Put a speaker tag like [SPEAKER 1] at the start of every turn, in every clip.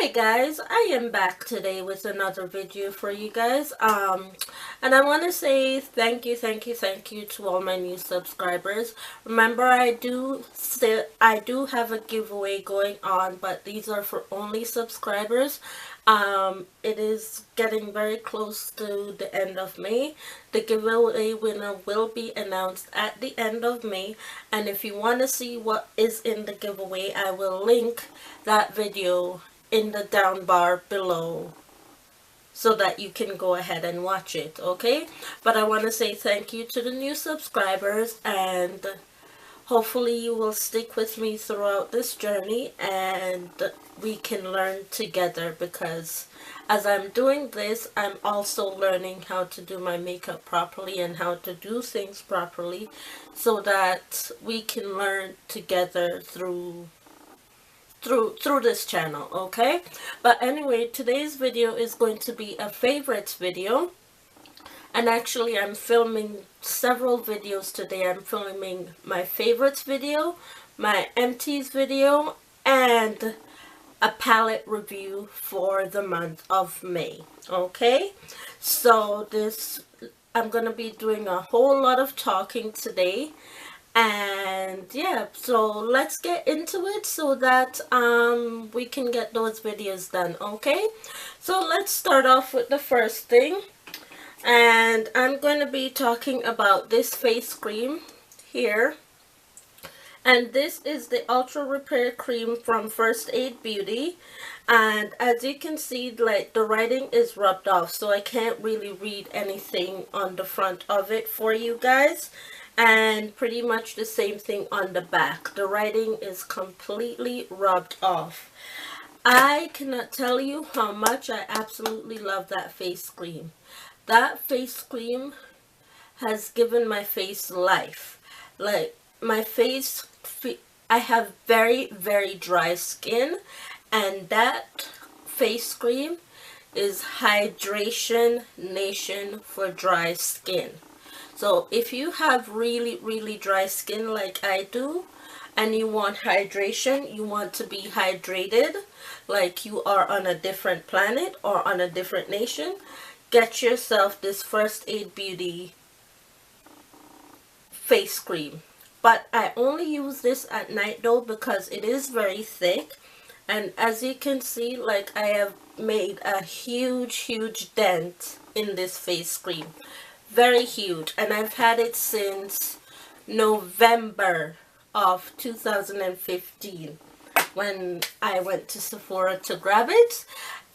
[SPEAKER 1] Hi guys, I am back today with another video for you guys. And I want to say thank you to all my new subscribers. Remember, I do have a giveaway going on, but these are for only subscribers. It is getting very close to the end of May. The giveaway winner will be announced at the end of May, and if you want to see what is in the giveaway, I will link that video in the down bar below so that you can go ahead and watch it, okay? But I want to say thank you to the new subscribers, and hopefully you will stick with me throughout this journey and we can learn together, because as I'm doing this, I'm also learning how to do my makeup properly and how to do things properly, so that we can learn together through this channel, okay? But anyway, today's video is going to be a favorites video, and actually I'm filming several videos today. I'm filming my favorites video, my empties video, and a palette review for the month of May, okay? So I'm gonna be doing a whole lot of talking today. And yeah, so let's get into it so that we can get those videos done, okay? So let's start off with the first thing, and I'm going to be talking about this face cream here. And this is the Ultra Repair Cream from First Aid Beauty, and as you can see, like, the writing is rubbed off, so I can't really read anything on the front of it for you guys. And pretty much the same thing on the back. The writing is completely rubbed off. I cannot tell you how much I absolutely love that face cream. That face cream has given my face life. Like, my face, I have very dry skin, and that face cream is Hydration Nation for dry skin. So if you have really dry skin like I do, and you want hydration, you want to be hydrated like you are on a different planet or on a different nation, get yourself this First Aid Beauty face cream. But I only use this at night though, because it is very thick, and as you can see, like, I have made a huge dent in this face cream. Very huge, and I've had it since November of 2015 when I went to Sephora to grab it,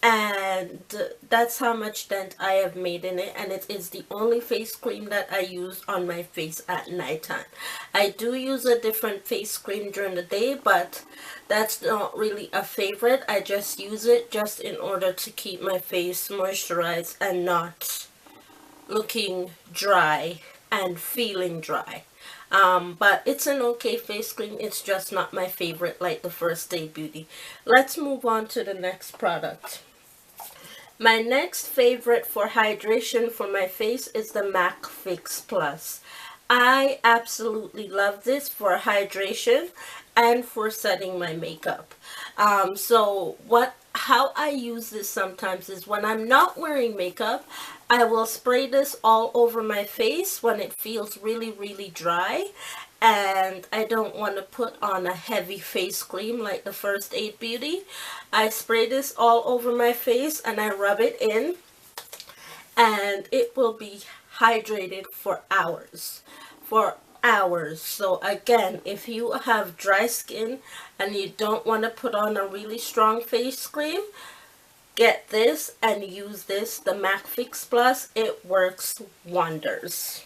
[SPEAKER 1] and that's how much dent I have made in it. And it is the only face cream that I use on my face at nighttime. I do use a different face cream during the day, but that's not really a favorite. I just use it just in order to keep my face moisturized and not looking dry and feeling dry. But it's an okay face cream. It's just not my favorite like the First Aid Beauty. Let's move on to the next product. My next favorite for hydration for my face is the MAC Fix Plus. I absolutely love this for hydration and for setting my makeup. How I use this sometimes is when I'm not wearing makeup, I will spray this all over my face when it feels really dry and I don't want to put on a heavy face cream like the First Aid Beauty. I spray this all over my face and I rub it in, and it will be hydrated for hours. So again, if you have dry skin and you don't want to put on a really strong face cream, get this and use this, the MAC Fix Plus. It works wonders.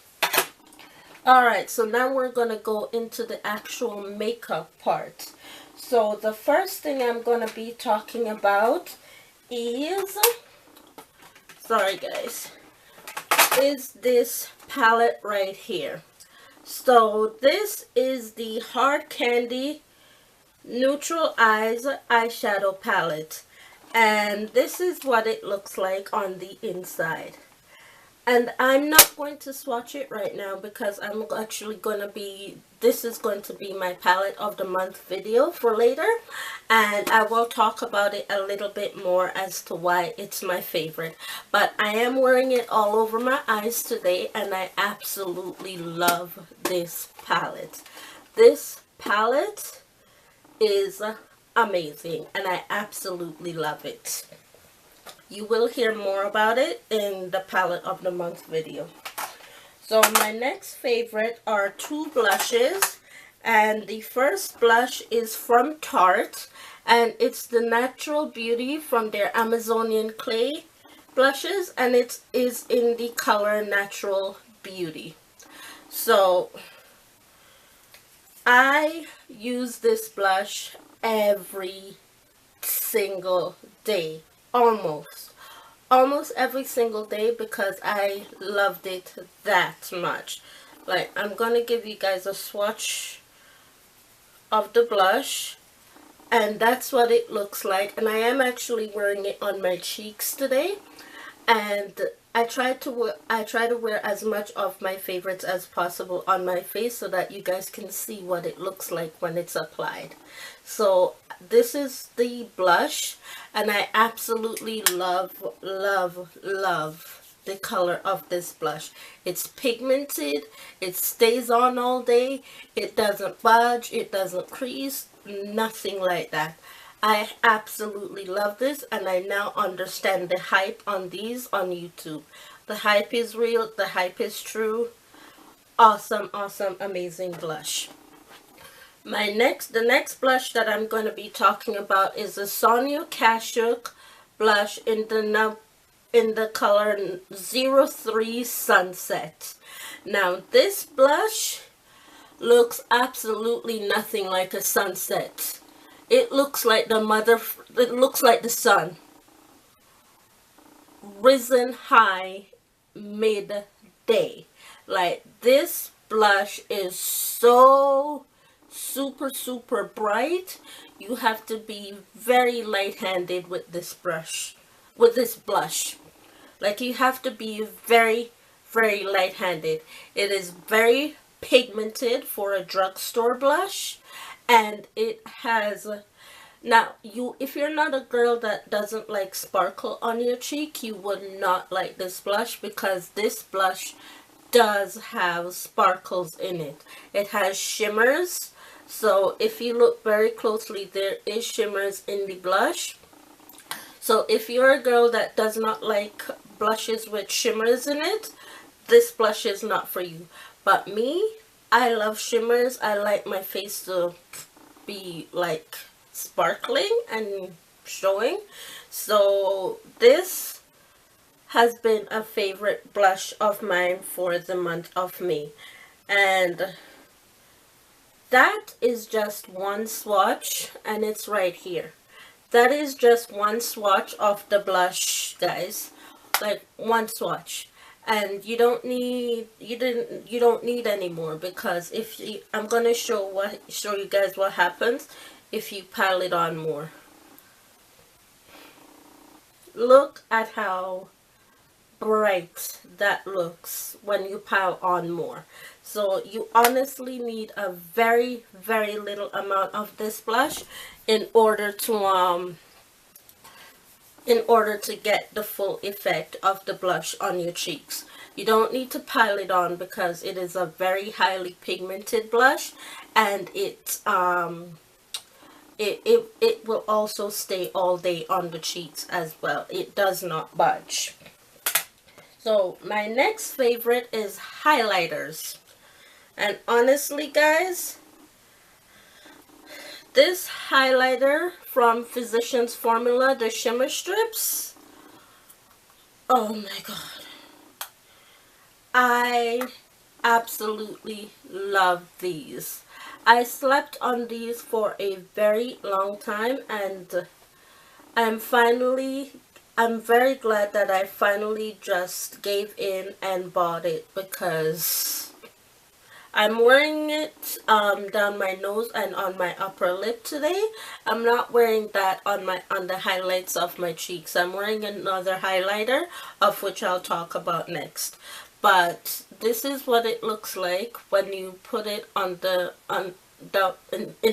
[SPEAKER 1] Alright, so now we're going to go into the actual makeup part. So the first thing I'm going to be talking about is, sorry guys, is this palette right here. So this is the Hard Candy Neutral Eyes eyeshadow palette, and this is what it looks like on the inside. And I'm not going to swatch it right now because I'm actually going to be, this is going to be my palette of the month video for later. And I will talk about it a little bit more as to why it's my favorite. But I am wearing it all over my eyes today, and I absolutely love this palette. This palette is amazing, and I absolutely love it. You will hear more about it in the palette of the month video. So my next favorite are two blushes, and the first blush is from Tarte, and it's the Natural Beauty from their Amazonian Clay blushes, and it is in the color Natural Beauty. So I use this blush every single day, almost every single day, because I loved it that much. Like, I'm gonna give you guys a swatch of the blush, and that's what it looks like. And I am actually wearing it on my cheeks today, and I try to wear as much of my favorites as possible on my face so that you guys can see what it looks like when it's applied. So this is the blush, and I absolutely love the color of this blush. It's pigmented, it stays on all day, it doesn't budge, it doesn't crease, nothing like that. I absolutely love this, and I now understand the hype on these on YouTube. The hype is real, the hype is true. Awesome, awesome, amazing blush. The next blush that I'm going to be talking about is the Sonia Kashuk blush in the color 03 Sunset. Now this blush looks absolutely nothing like a sunset. It looks like the sun risen high midday. Like, this blush is so super bright. You have to be very light-handed with this blush. Like, you have to be very light-handed. It is very pigmented for a drugstore blush, and it has, now if you're not a girl that doesn't like sparkle on your cheek, you would not like this blush, because this blush does have sparkles in it. It has shimmers. So if you look very closely, there is shimmers in the blush. So if you're a girl that does not like blushes with shimmers in it, this blush is not for you. But me, I love shimmers. I like my face to be like sparkling and showing. So this has been a favorite blush of mine for the month of May. And that is just one swatch, and it's right here. That is just one swatch of the blush, guys. Like, one swatch. And you don't need any more, because I'm gonna show you guys what happens if you pile it on more. Look at how bright that looks when you pile on more. So you honestly need a very little amount of this blush in order to get the full effect of the blush on your cheeks. You don't need to pile it on, because it is a very highly pigmented blush, and it will also stay all day on the cheeks as well. It does not budge. So my next favorite is highlighters. And honestly, guys, this highlighter from Physicians Formula, the Shimmer Strips, oh my god, I absolutely love these. I slept on these for a very long time, and I'm very glad that I finally just gave in and bought it, because I'm wearing it down my nose and on my upper lip today. I'm not wearing that on the highlights of my cheeks. I'm wearing another highlighter, of which I'll talk about next. But this is what it looks like when you put it in the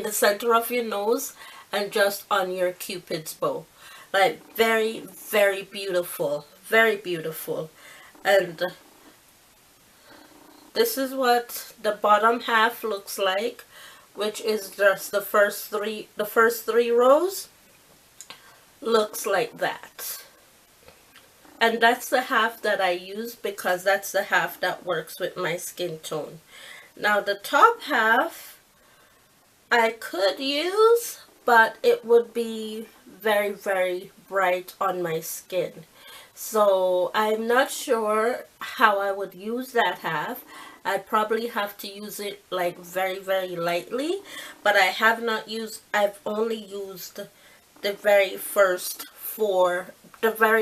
[SPEAKER 1] center of your nose and just on your Cupid's bow. Like, very, very beautiful. Very beautiful. And this is what the bottom half looks like, which is just the first three rows. Looks like that. And that's the half that I use because that's the half that works with my skin tone. Now the top half I could use, but it would be very, very bright on my skin. So I'm not sure how I would use that half. I'd probably have to use it like very, very lightly, but I've only used the very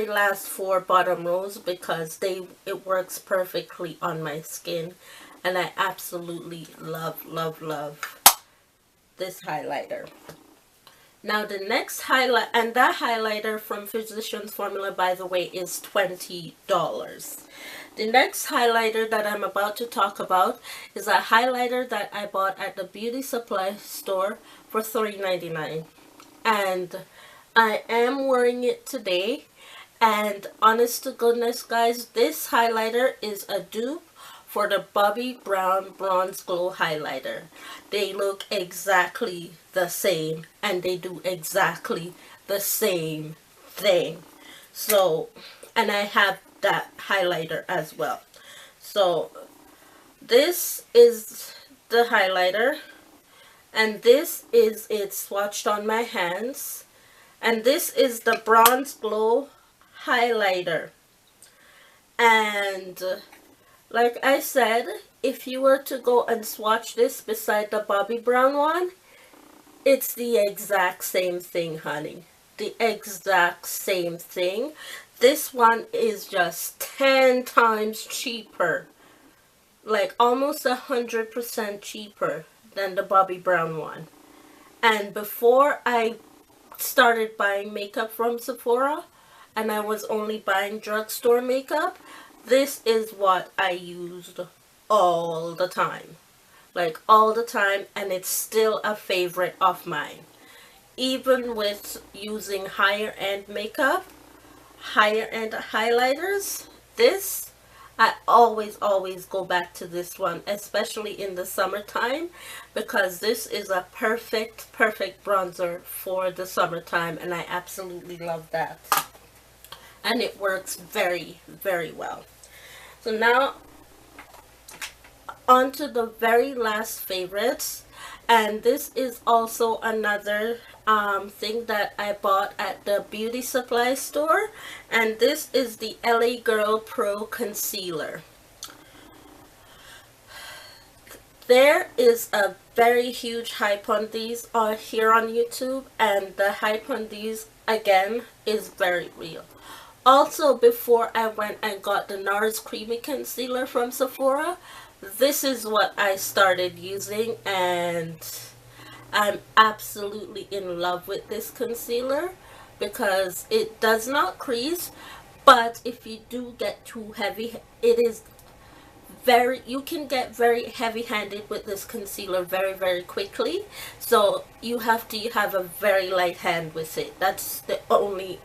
[SPEAKER 1] last four bottom rows because it works perfectly on my skin, and I absolutely love, love, love this highlighter. Now the next highlight, and that highlighter from Physicians Formula, by the way, is $20. The next highlighter that I'm about to talk about is a highlighter that I bought at the beauty supply store for $3.99. And I am wearing it today. And honest to goodness, guys, this highlighter is a dupe for the Bobbi Brown Bronze Glow highlighter. They look exactly the same and they do exactly the same thing. So, and I have that highlighter as well. So this is the highlighter, and this is it swatched on my hands, and this is the Bronze Glow highlighter. And like I said, if you were to go and swatch this beside the Bobbi Brown one, it's the exact same thing, honey. The exact same thing. This one is just 10 times cheaper. Like almost 100% cheaper than the Bobbi Brown one. And before I started buying makeup from Sephora, and I was only buying drugstore makeup, this is what I used all the time. Like all the time, and it's still a favorite of mine. Even with using higher end makeup, higher end highlighters, this, I always go back to this one, especially in the summertime, because this is a perfect bronzer for the summertime, and I absolutely love that. And it works very, very well. So now on to the very last favorites, and this is also another thing that I bought at the beauty supply store, and this is the LA Girl Pro Concealer. There is a very huge hype on these here on YouTube, and the hype on these again is very real. Also, before I went and got the NARS Creamy Concealer from Sephora, this is what I started using, and I'm absolutely in love with this concealer because it does not crease, but if you do get too heavy, you can get very heavy-handed with this concealer very quickly. So you have to have a very light hand with it. That's the only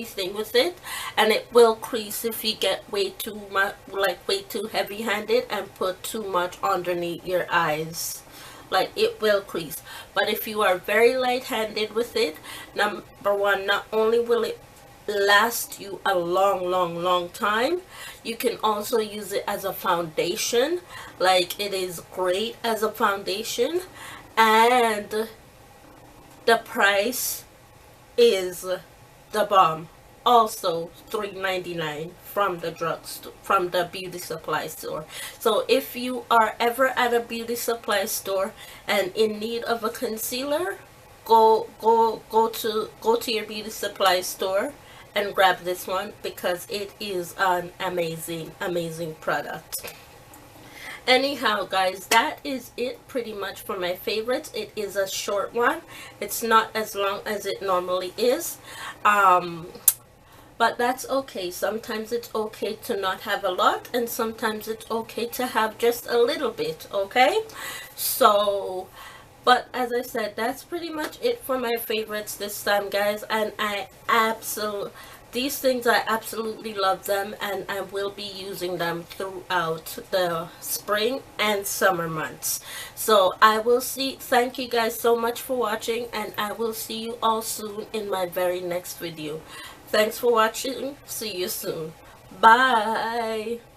[SPEAKER 1] thing with it, and it will crease if you get way too much, like way too heavy-handed and put too much underneath your eyes. Like, it will crease. But if you are very light-handed with it, number one, not only will it last you a long time, you can also use it as a foundation. Like, it is great as a foundation, and the price is the bomb. Also $3.99 from the drugstore, from the beauty supply store. So if you are ever at a beauty supply store and in need of a concealer, go to your beauty supply store and grab this one, because it is an amazing product. Anyhow, guys, that is it pretty much for my favorites. It is a short one. It's not as long as it normally is. But that's okay. Sometimes it's okay to not have a lot, and sometimes it's okay to have just a little bit, okay? So, but as I said, that's pretty much it for my favorites this time, guys. And these things, I absolutely love them, and I will be using them throughout the spring and summer months. So I will thank you guys so much for watching, and I will see you all soon in my very next video. Thanks for watching. See you soon. Bye.